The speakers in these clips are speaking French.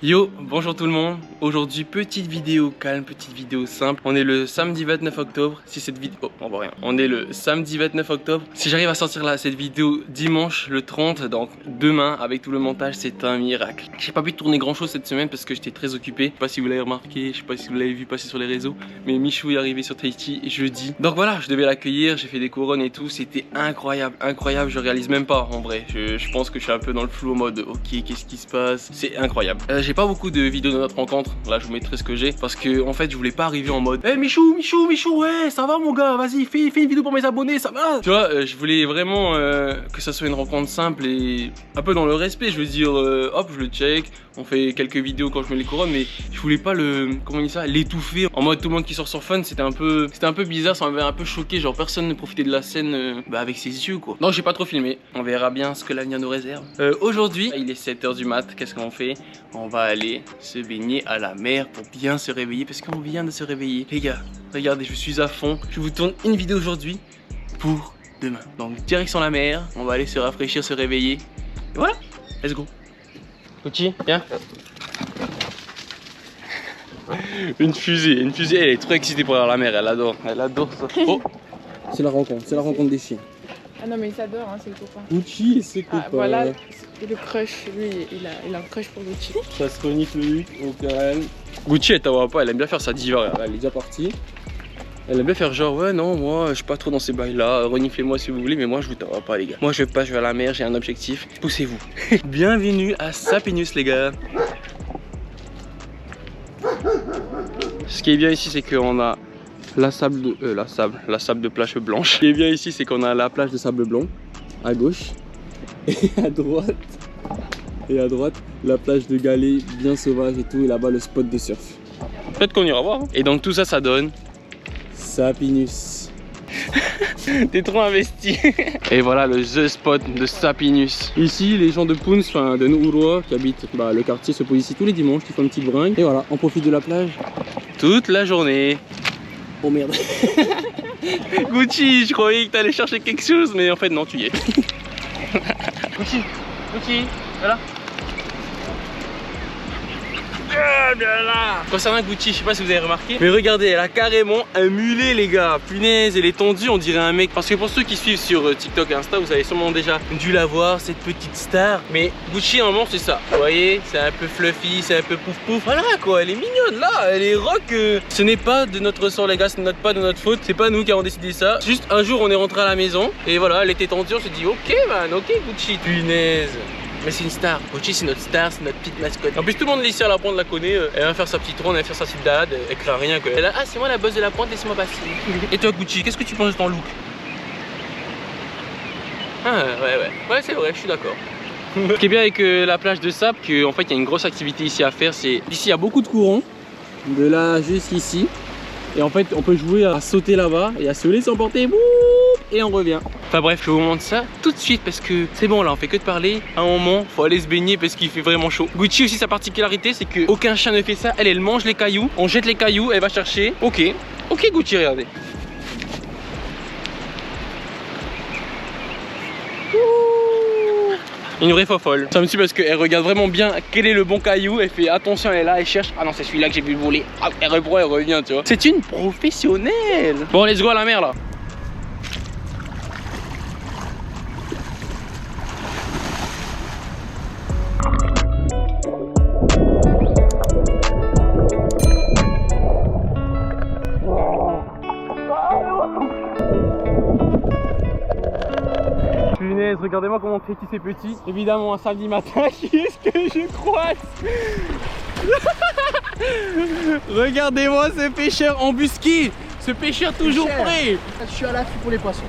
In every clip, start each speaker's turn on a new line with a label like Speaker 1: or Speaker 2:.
Speaker 1: Yo, bonjour tout le monde. Aujourd'hui, petite vidéo calme, petite vidéo simple. On est le samedi 29 octobre. Si cette vidéo... Oh, on voit rien. On est le samedi 29 octobre. Si j'arrive à sortir là cette vidéo dimanche le 30, donc demain avec tout le montage, c'est un miracle. J'ai pas pu tourner grand chose cette semaine parce que j'étais très occupé. Je sais pas si vous l'avez remarqué, je sais pas si vous l'avez vu passer sur les réseaux, mais Michou est arrivé sur Tahiti jeudi. Donc voilà, je devais l'accueillir, j'ai fait des couronnes et tout. C'était incroyable, incroyable. Je réalise même pas en vrai. Je pense que je suis un peu dans le flou en mode ok, qu'est-ce qui se passe? C'est incroyable. J'ai pas beaucoup de vidéos de notre rencontre. Là, je vous mettrai ce que j'ai parce que en fait, je voulais pas arriver en mode hey, Michou, ouais, ça va mon gars, vas-y, fais une vidéo pour mes abonnés, ça va. Tu vois, je voulais vraiment que ça soit une rencontre simple et un peu dans le respect. Je veux dire, hop, je le check. On fait quelques vidéos quand je mets les couronnes, mais je voulais pas comment on dit ça, l'étouffer en mode tout le monde qui sort sur Fun. C'était un peu bizarre, ça m'avait un peu choqué. Genre, personne ne profitait de la scène avec ses yeux, quoi. Donc, j'ai pas trop filmé. On verra bien ce que l'avenir nous réserve. Aujourd'hui, il est 7 h du mat. Qu'est-ce qu'on fait? On va aller se baigner à la mer pour bien se réveiller parce qu'on vient de se réveiller. Les gars, regardez, je suis à fond. Je vous tourne une vidéo aujourd'hui pour demain. Donc, direction la mer. On va aller se rafraîchir, se réveiller. Et voilà, let's go. Gucci, viens. Une fusée, elle est trop excitée pour aller à la mer, elle adore ça. Oh, c'est la rencontre des chiens.
Speaker 2: Ah non mais il s'adore, hein, c'est le copain.
Speaker 1: Gucci et ses copains.
Speaker 2: Ah, voilà, le crush, lui il a un crush pour Gucci.
Speaker 1: Ça se renifle lui au calme. Gucci elle t'envoie pas, elle aime bien faire sa diva, regarde, elle est déjà partie. Elle aime bien faire genre ouais non moi je suis pas trop dans ces bails là, reniflez-moi si vous voulez mais moi je vous t'envoie pas les gars. Moi je vais pas, je vais à la mer, j'ai un objectif, poussez-vous. Bienvenue à Sapinus les gars. Ce qui est bien ici c'est qu'on a la sable de plage blanche. Ce qui est bien ici c'est qu'on a la plage de sable blanc à gauche et à droite la plage de galets bien sauvage et tout et là-bas le spot de surf. Peut-être qu'on ira voir. Hein. Et donc tout ça ça donne Sapinus. T'es trop investi. Et voilà le The Spot de Sapinus. Ici les gens de Pouns, enfin de Nu'uroa qui habitent le quartier se posent ici tous les dimanches, ils font une petite bringue. Et voilà, on profite de la plage toute la journée. Oh merde. Gucci, je croyais que t'allais chercher quelque chose mais en fait non tu y es. Gucci, voilà. Concernant Gucci, je sais pas si vous avez remarqué, mais regardez, elle a carrément un mulet les gars. Punaise, elle est tendue, on dirait un mec. Parce que pour ceux qui suivent sur TikTok et Insta, vous avez sûrement déjà dû la voir, cette petite star. Mais Gucci, normalement, c'est ça. Vous voyez, c'est un peu fluffy, c'est un peu pouf pouf. Voilà quoi, elle est mignonne là, elle est rock. Ce n'est pas de notre ressort les gars, ce n'est pas de notre faute. C'est pas nous qui avons décidé ça. Juste un jour, on est rentré à la maison et voilà, elle était tendue, on s'est dit ok man, ok Gucci. Punaise. Mais c'est une star, Gucci c'est notre star, c'est notre petite mascotte. En plus tout le monde ici à la pointe la connaît, elle vient faire sa petite ronde, elle vient faire sa petite balade, elle craint rien quoi. Elle a, ah c'est moi la boss de la pointe, laissez-moi passer. Et toi Gucci, qu'est-ce que tu penses de ton look? Ah ouais c'est vrai, je suis d'accord. Ce qui est bien avec la plage de sable, qu'en fait il y a une grosse activité ici à faire, c'est... Ici il y a beaucoup de courants, de là jusqu'ici. Et en fait on peut jouer à sauter là-bas et à se laisser emporter, boum, et on revient. Enfin bref, je vous montre ça tout de suite parce que c'est bon là, on fait que de parler. À un moment, faut aller se baigner parce qu'il fait vraiment chaud. Gucci aussi sa particularité, c'est que aucun chien ne fait ça. Elle mange les cailloux, on jette les cailloux, elle va chercher. Ok Gucci, regardez. Une vraie fofolle. Ça me tue parce qu'elle regarde vraiment bien quel est le bon caillou. Elle fait attention, elle est là, elle cherche. Ah non, c'est celui-là que j'ai vu le voler. Ah, elle reprend, elle revient, tu vois. C'est une professionnelle. Bon, let's go à la mer là. Punaise, regardez-moi comment Tahiti c'est petit. Évidemment un samedi matin, qui est-ce que je croise? Regardez-moi ce pêcheur embusqué, ce pêcheur toujours prêt.
Speaker 3: Je suis à l'affût pour les poissons.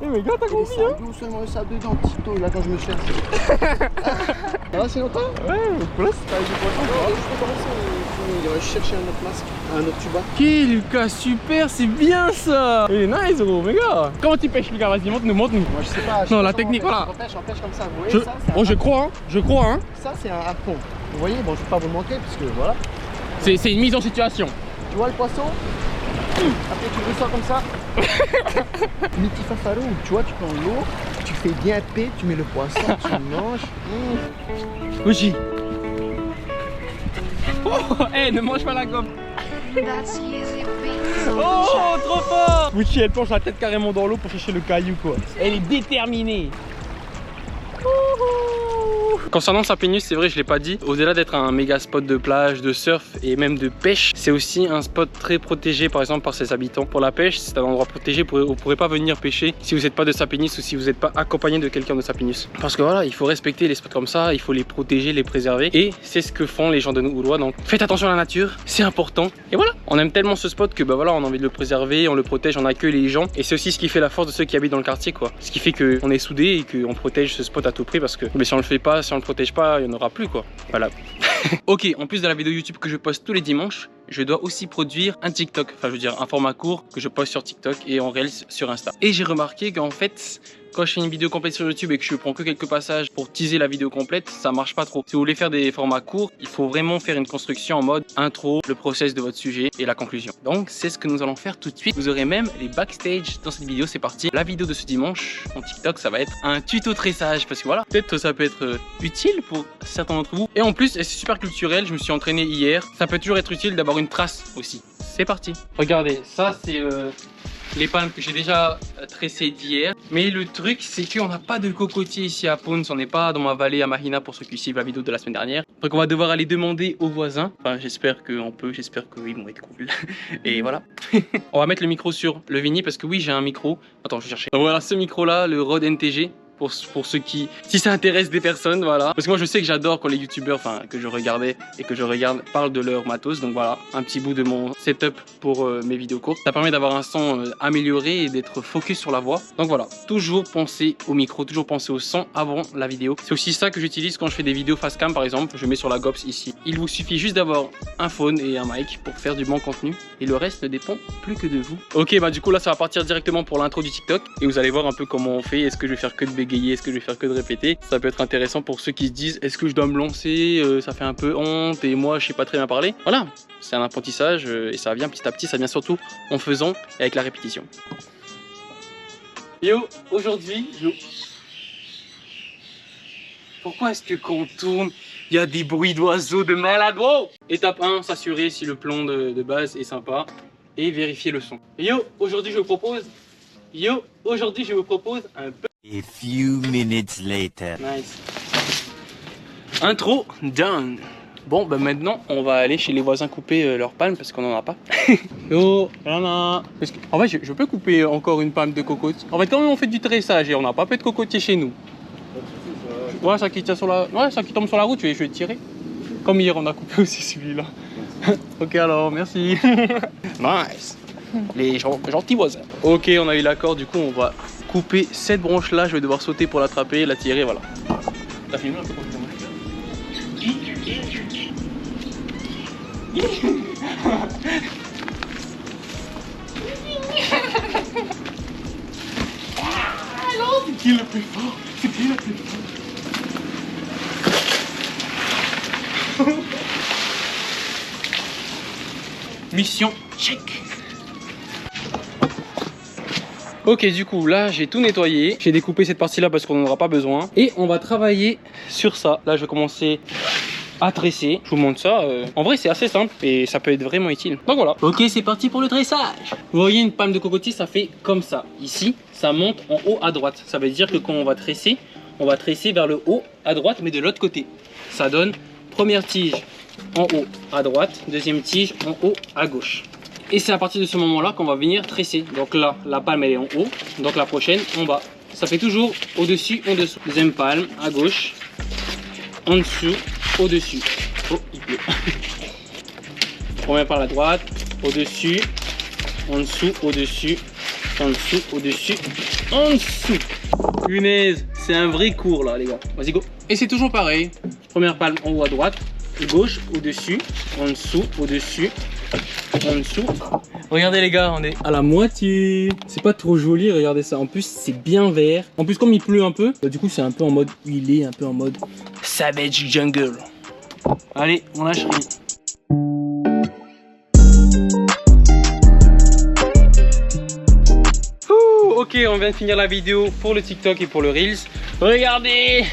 Speaker 1: Eh mais gars, t'as combien?
Speaker 3: Seulement le sable dedans, Tito, là quand je me cherche. Ça va, c'est longtemps?
Speaker 1: Ouais, pour là c'est avec des poissons.
Speaker 3: Il va chercher un autre masque, un autre tuba.
Speaker 1: Ok Lucas, super, c'est bien ça. Il est nice gros, mes gars. Comment tu pêches Lucas? Vas-y, montre-nous.
Speaker 3: Moi je sais pas.
Speaker 1: Non, la technique, voilà.
Speaker 3: On pêche comme ça, vous voyez ça?
Speaker 1: Oh, je crois hein.
Speaker 3: Ça c'est un harpon. Vous voyez, bon je vais pas vous le montrer parce que voilà.
Speaker 1: C'est une mise en situation.
Speaker 3: Tu vois le poisson? Après tu le ressors comme ça. Miti fafarou, tu vois, tu prends l'eau, tu fais bien paix, tu mets le poisson, tu manges.
Speaker 1: Gucci, Hey, ne mange pas la gomme. Oh, trop fort.
Speaker 3: Gucci, elle plonge la tête carrément dans l'eau pour chercher le caillou quoi.
Speaker 1: Elle est déterminée. Concernant Sapinus, c'est vrai, je l'ai pas dit, au-delà d'être un méga spot de plage, de surf et même de pêche, c'est aussi un spot très protégé par exemple par ses habitants. Pour la pêche, c'est un endroit protégé, vous pourrez pas venir pêcher si vous n'êtes pas de Sapinus ou si vous n'êtes pas accompagné de quelqu'un de Sapinus. Parce que voilà, il faut respecter les spots comme ça, il faut les protéger, les préserver et c'est ce que font les gens de Nouroua. Donc faites attention à la nature, c'est important. Et voilà, on aime tellement ce spot que bah voilà, on a envie de le préserver, on le protège, on accueille les gens et c'est aussi ce qui fait la force de ceux qui habitent dans le quartier quoi. Ce qui fait qu'on est soudés et qu'on protège ce spot à tout prix parce que mais si on le fait pas, si on le protège pas, il n'y en aura plus quoi. Voilà. Ok, en plus de la vidéo YouTube que je poste tous les dimanches, je dois aussi produire un TikTok, enfin je veux dire un format court que je poste sur TikTok et en Reels sur Insta. Et j'ai remarqué qu'en fait, quand je fais une vidéo complète sur YouTube et que je prends que quelques passages pour teaser la vidéo complète, ça marche pas trop. Si vous voulez faire des formats courts, il faut vraiment faire une construction en mode intro, le process de votre sujet et la conclusion. Donc c'est ce que nous allons faire tout de suite. Vous aurez même les backstage dans cette vidéo, c'est parti. La vidéo de ce dimanche en TikTok, ça va être un tuto tressage parce que voilà, peut-être ça peut être utile pour certains d'entre vous. Et en plus, c'est super culturel, je me suis entraîné hier. Ça peut toujours être utile d'avoir une trace aussi. C'est parti. Regardez, ça c'est les palmes que j'ai déjà tressées d'hier. Mais le truc, c'est qu'on n'a pas de cocotier ici à Pouns. On n'est pas dans ma vallée à Mahina pour ceux qui suivent la vidéo de la semaine dernière. Donc on va devoir aller demander aux voisins. Enfin, j'espère qu'on peut, j'espère qu'ils vont être cool. Et voilà. On va mettre le micro sur le Vini parce que oui, j'ai un micro. Attends, je vais chercher. Donc voilà, ce micro-là, le Rode NTG. Pour ceux qui, si ça intéresse des personnes, voilà. Parce que moi je sais que j'adore quand les youtubeurs, enfin que je regardais et que je regarde, parlent de leur matos. Donc voilà, un petit bout de mon setup pour mes vidéos courtes. Ça permet d'avoir un son amélioré et d'être focus sur la voix. Donc voilà, toujours penser au micro, toujours penser au son avant la vidéo. C'est aussi ça que j'utilise quand je fais des vidéos face cam par exemple. Je mets sur la GoPro ici. Il vous suffit juste d'avoir un phone et un mic pour faire du bon contenu. Et le reste ne dépend plus que de vous. Ok, bah du coup là ça va partir directement pour l'intro du TikTok. Et vous allez voir un peu comment on fait. Est-ce que je vais faire que de bégayer? Est-ce que je vais faire que de répéter? Ça peut être intéressant pour ceux qui se disent est-ce que je dois me lancer, ça fait un peu honte et moi je sais pas très bien parler. Voilà, c'est un apprentissage et ça vient petit à petit, ça vient surtout en faisant et avec la répétition. Yo, aujourd'hui, pourquoi est-ce que quand on tourne, il y a des bruits d'oiseaux de malade? Wow. Étape 1, s'assurer si le plomb de base est sympa et vérifier le son. Yo, aujourd'hui je vous propose un peu.
Speaker 4: A few minutes later.
Speaker 1: Nice. Intro done. Bon, bah maintenant, on va aller chez les voisins couper leurs palmes parce qu'on n'en a pas. Yo, Yana. En fait, je peux couper encore une palme de cocotier. En fait, quand même, on fait du tressage et on n'a pas fait de cocotier chez nous. Ouais, ça qui tient sur la... Ouais, ça qui tombe sur la route, je vais tirer. Comme hier, on a coupé aussi celui-là. Ok, alors, merci. Nice. Les gentils voisins. Ok, on a eu l'accord, du coup, on va couper cette branche là, je vais devoir sauter pour l'attraper, la tirer, voilà. T'as filmé un peu comment c'est qui le plus fort? C'est qui le plus fort? Mission check. Ok, du coup là j'ai tout nettoyé, j'ai découpé cette partie là parce qu'on n'en aura pas besoin et on va travailler sur ça. Là je vais commencer à tresser, je vous montre ça. En vrai c'est assez simple et ça peut être vraiment utile. Donc voilà. Ok, c'est parti pour le tressage. Vous voyez une palme de cocotier, ça fait comme ça. Ici ça monte en haut à droite. Ça veut dire que quand on va tresser vers le haut à droite mais de l'autre côté. Ça donne première tige en haut à droite, deuxième tige en haut à gauche. Et c'est à partir de ce moment-là qu'on va venir tresser. Donc là, la palme elle est en haut, donc la prochaine en bas. Ça fait toujours au-dessus, en dessous. Deuxième palme à gauche, en dessous, au-dessus. Oh, il pleut. Première par la droite, au-dessus, en dessous, au-dessus, en dessous, au-dessus, en dessous. Punaise, c'est un vrai cours là les gars. Vas-y go. Et c'est toujours pareil. Première palme en haut à droite, gauche, au-dessus, en dessous, au-dessus, en dessous. Regardez les gars, on est à la moitié. C'est pas trop joli, regardez ça. En plus c'est bien vert. En plus comme il pleut un peu, bah, du coup c'est un peu en mode huilé, un peu en mode Savage Jungle. Allez, on lâche rien. Ok, on vient de finir la vidéo pour le TikTok et pour le Reels. Regardez,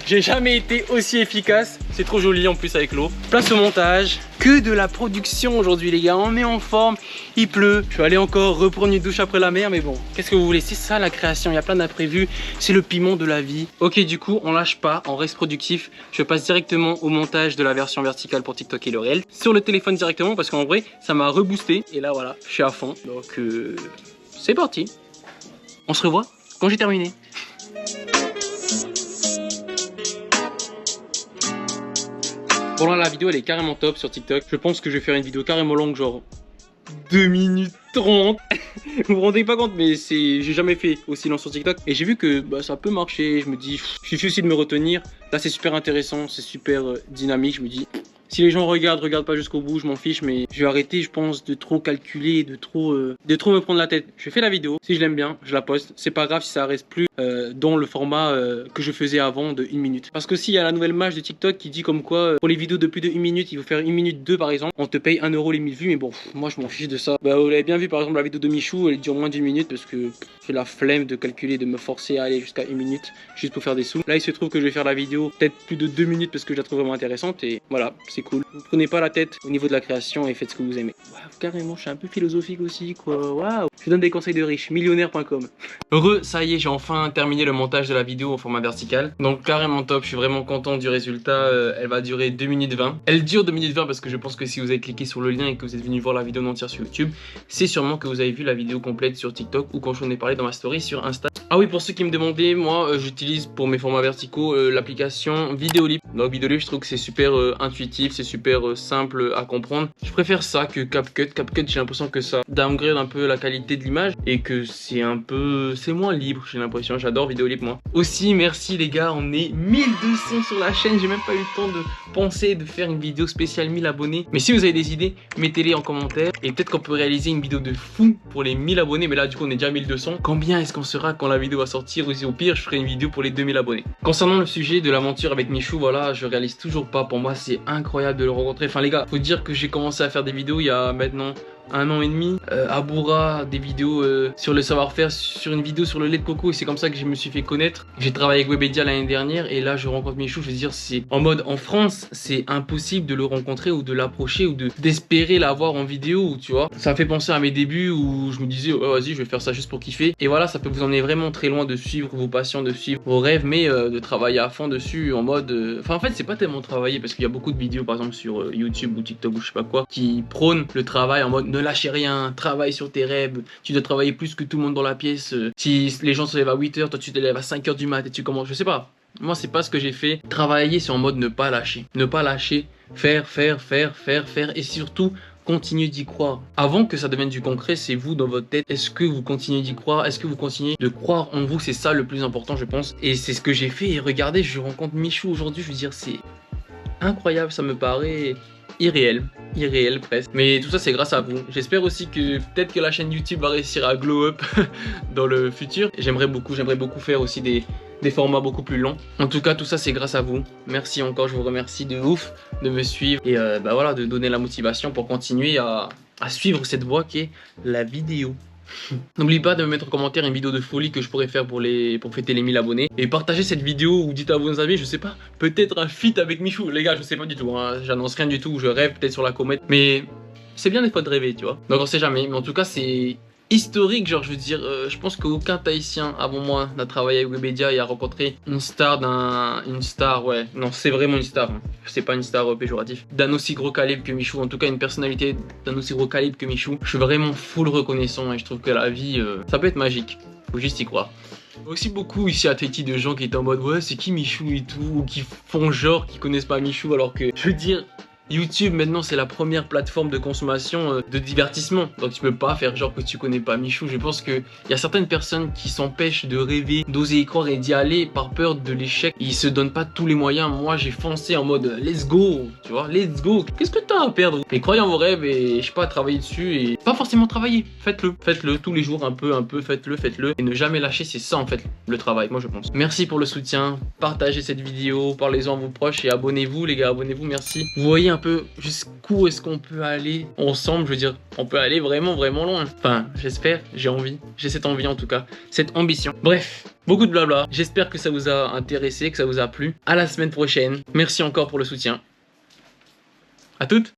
Speaker 1: J'ai jamais été aussi efficace. C'est trop joli en plus avec l'eau. Place au montage. Que de la production aujourd'hui les gars. On est en forme. Il pleut. Je vais aller encore reprendre une douche après la mer. Mais bon, qu'est-ce que vous voulez? C'est ça la création. Il y a plein d'imprévus. C'est le piment de la vie. Ok, du coup, on lâche pas. On reste productif. Je passe directement au montage de la version verticale pour TikTok et le réel. Sur le téléphone directement parce qu'en vrai, ça m'a reboosté. Et là, voilà, je suis à fond. Donc, c'est parti. On se revoit quand j'ai terminé. Bon là la vidéo elle est carrément top sur TikTok. Je pense que je vais faire une vidéo carrément longue, genre 2 minutes 30. Vous vous rendez pas compte mais j'ai jamais fait aussi long sur TikTok. Et j'ai vu que ça peut marcher. Je me dis, il suffit aussi de me retenir. Là c'est super intéressant, c'est super dynamique. Je me dis, si les gens regardent pas jusqu'au bout, je m'en fiche. Mais je vais arrêter, je pense, de trop calculer, de trop me prendre la tête. Je fais la vidéo, si je l'aime bien, je la poste. C'est pas grave si ça reste plus dans le format que je faisais avant de 1 minute. Parce que s'il y a la nouvelle mage de TikTok qui dit comme quoi pour les vidéos de plus de 1 minute, il faut faire 1 minute 2 par exemple. On te paye 1 € les 1000 vues, mais bon, moi je m'en fiche de ça. Vous l'avez bien vu par exemple la vidéo de Michou, elle dure moins d'1 minute parce que j'ai la flemme de calculer, de me forcer à aller jusqu'à 1 minute juste pour faire des sous. Là il se trouve que je vais faire la vidéo peut-être plus de 2 minutes parce que je la trouve vraiment intéressante et voilà, c'est cool. Vous prenez pas la tête au niveau de la création et faites ce que vous aimez. Waouh, carrément, je suis un peu philosophique aussi quoi. Waouh, je donne des conseils de riches, millionnaire.com. Heureux, ça y est, j'ai enfin terminé le montage de la vidéo au format vertical. Donc carrément top, je suis vraiment content du résultat. Elle va durer 2 minutes 20. Elle dure 2 minutes 20 parce que je pense que si vous avez cliqué sur le lien et que vous êtes venu voir la vidéo en entière sur YouTube, c'est sûrement que vous avez vu la vidéo complète sur TikTok ou quand j'en ai parlé dans ma story sur Insta. Ah oui, pour ceux qui me demandaient, moi j'utilise pour mes formats verticaux l'application Vidéolib. Donc Vidéolib, je trouve que c'est super intuitif, c'est super simple à comprendre. Je préfère ça que CapCut. CapCut, j'ai l'impression que ça downgrade un peu la qualité de l'image et que c'est un peu, c'est moins libre, j'ai l'impression. J'adore Vidéolib moi. Aussi, merci les gars, on est 1200 sur la chaîne. J'ai même pas eu le temps de penser de faire une vidéo spéciale 1000 abonnés. Mais si vous avez des idées, mettez-les en commentaire et peut-être qu'on peut réaliser une vidéo de fou pour les 1000 abonnés. Mais là, du coup, on est déjà 1200. Combien est-ce qu'on sera quand la vidéo va sortir? Ou si au pire, je ferai une vidéo pour les 2000 abonnés. Concernant le sujet de l'aventure avec Michou, voilà, je réalise toujours pas. Pour moi, c'est incroyable de le rencontrer. Enfin, les gars, faut dire que j'ai commencé à faire des vidéos il y a maintenant 1 an et demi. Aboura, des vidéos sur le savoir-faire, sur une vidéo sur le lait de coco, et c'est comme ça que je me suis fait connaître. J'ai travaillé avec Webedia l'année dernière et là je rencontre Michou. Je veux dire, c'est en mode en France, c'est impossible de le rencontrer ou de l'approcher ou d'espérer l'avoir en vidéo, tu vois. Ça me fait penser à mes débuts où je me disais oh, vas-y, je vais faire ça juste pour kiffer. Et voilà, ça peut vous emmener vraiment très loin de suivre vos passions, de suivre vos rêves, mais de travailler à fond dessus en mode. Enfin, en fait, c'est pas tellement travailler parce qu'il y a beaucoup de vidéos par exemple sur YouTube ou TikTok ou je sais pas quoi qui prônent le travail en mode ne lâchez rien, travaille sur tes rêves, tu dois travailler plus que tout le monde dans la pièce. Si les gens se lèvent à 8 h, toi tu te lèves à 5 h du mat et tu commences, je sais pas. Moi c'est pas ce que j'ai fait. Travailler c'est en mode ne pas lâcher. Ne pas lâcher, faire et surtout continuer d'y croire. Avant que ça devienne du concret, c'est vous dans votre tête. Est-ce que vous continuez d'y croire? Est-ce que vous continuez de croire en vous? C'est ça le plus important je pense. Et c'est ce que j'ai fait et regardez, je rencontre Michou aujourd'hui, je veux dire c'est incroyable, ça me paraît irréel presque. Mais tout ça c'est grâce à vous. J'espère aussi que peut-être que la chaîne YouTube va réussir à glow up dans le futur. J'aimerais beaucoup faire aussi des formats beaucoup plus longs. En tout cas tout ça c'est grâce à vous. Merci encore, je vous remercie de ouf de me suivre et voilà, de donner la motivation pour continuer à suivre cette voie qui est la vidéo. N'oubliez pas de me mettre en commentaire une vidéo de folie que je pourrais faire pour fêter les 1000 abonnés. Et partagez cette vidéo ou dites à vos amis, je sais pas, peut-être un feat avec Michou. Les gars, je sais pas du tout, hein, j'annonce rien du tout, je rêve peut-être sur la comète. Mais c'est bien des fois de rêver, tu vois. Donc on sait jamais, mais en tout cas c'est historique, genre je veux dire, je pense qu'aucun Tahitien avant moi n'a travaillé avec Webedia et a rencontré une star ouais, non c'est vraiment une star, hein. C'est pas une star péjorative, d'un aussi gros calibre que Michou, en tout cas une personnalité d'un aussi gros calibre que Michou. Je suis vraiment full reconnaissant et je trouve que la vie, ça peut être magique, faut juste y croire. Aussi beaucoup ici à Tahiti de gens qui étaient en mode ouais c'est qui Michou et tout, ou qui font genre qui connaissent pas Michou alors que, je veux dire, YouTube maintenant c'est la première plateforme de consommation de divertissement. Donc tu peux pas faire genre que tu connais pas Michou. Je pense qu'il y a certaines personnes qui s'empêchent de rêver, d'oser y croire et d'y aller par peur de l'échec. Ils se donnent pas tous les moyens. Moi j'ai foncé en mode let's go, tu vois, let's go. Qu'est-ce que t'as à perdre? Mais croyez en vos rêves et je sais pas, travailler dessus et pas forcément travailler. Faites-le tous les jours un peu, faites-le et ne jamais lâcher. C'est ça en fait le travail, moi je pense. Merci pour le soutien, partagez cette vidéo, parlez-en à vos proches et abonnez-vous les gars, abonnez-vous, merci. Vous voyez un peu jusqu'où est-ce qu'on peut aller ensemble. Je veux dire, on peut aller vraiment loin. Enfin, j'espère, j'ai envie. J'ai cette envie en tout cas, cette ambition. Bref, beaucoup de blabla. J'espère que ça vous a intéressé, que ça vous a plu. À la semaine prochaine. Merci encore pour le soutien. À toutes.